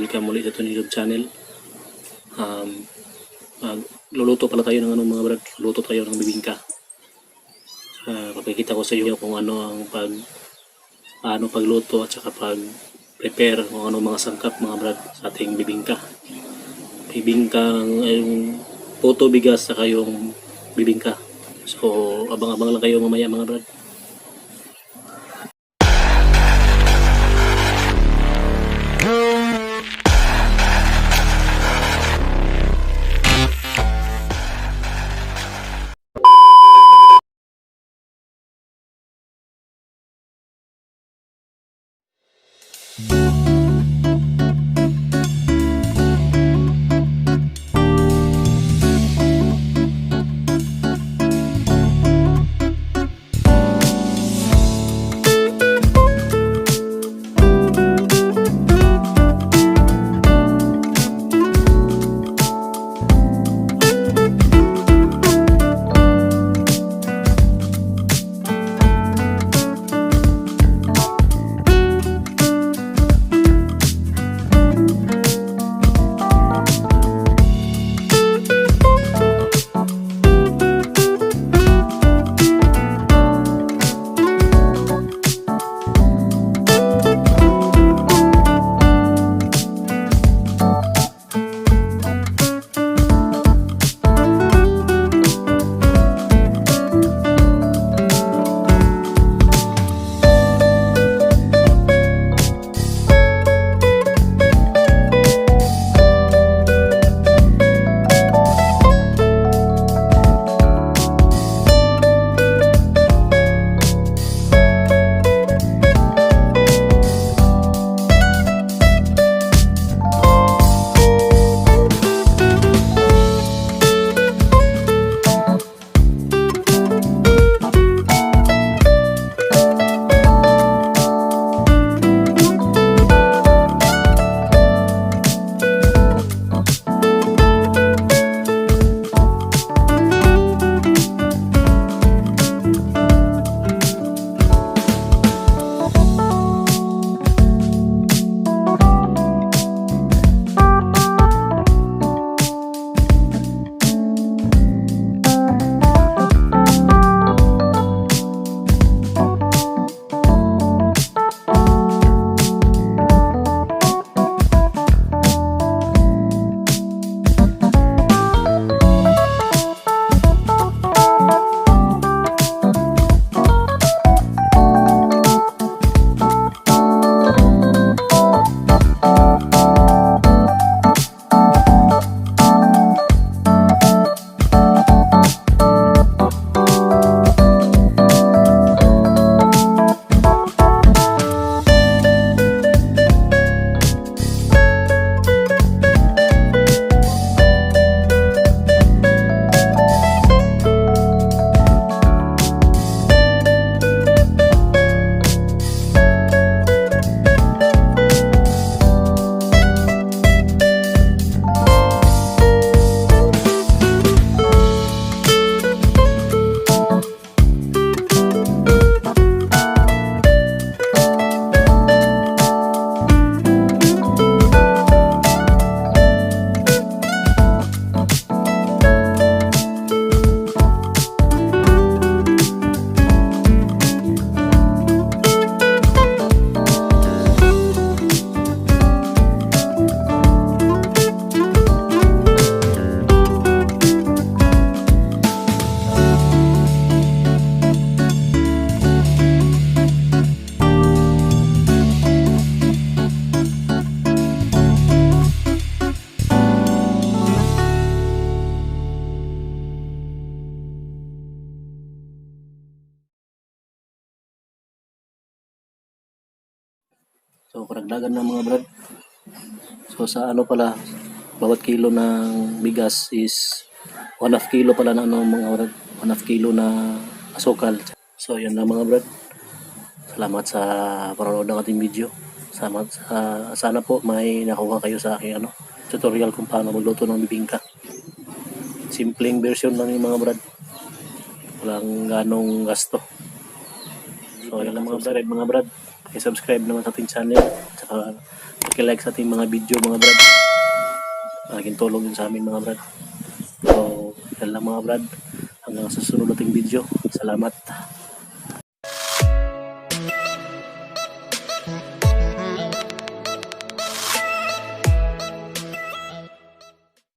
welcome muli sa ito YouTube channel. Luluto pala tayo ng mga brad. Luluto tayo ng bibingka. Papakita ko sa iyo kung ano ang pagluto at saka pag-prepare kung ano mga sangkap mga brad sa ating bibingka. Bibingka yung puto bigas saka yung bibingka. So abang-abang lang kayo mamaya mga brad. So karagdagan ng mga brad. So sa pala, bawat kilo ng bigas is 1/2 kilo pala na mga brad. 1/2 kilo na asukal. So yan na mga brad. Salamat sa panonood ng ating video. Sana po may nakuha kayo sa aking tutorial kung paano magluto ng bibingka. Simpleng version lang yung mga brad. Walang ganong gasto. So yan lang mga brad. I-subscribe naman sa ating channel. Tsaka paki-like sa ating mga video mga brad. Malaking tulong yun sa amin mga brad. So, yan lang mga brad. Hanggang sa susunod nating video. Salamat.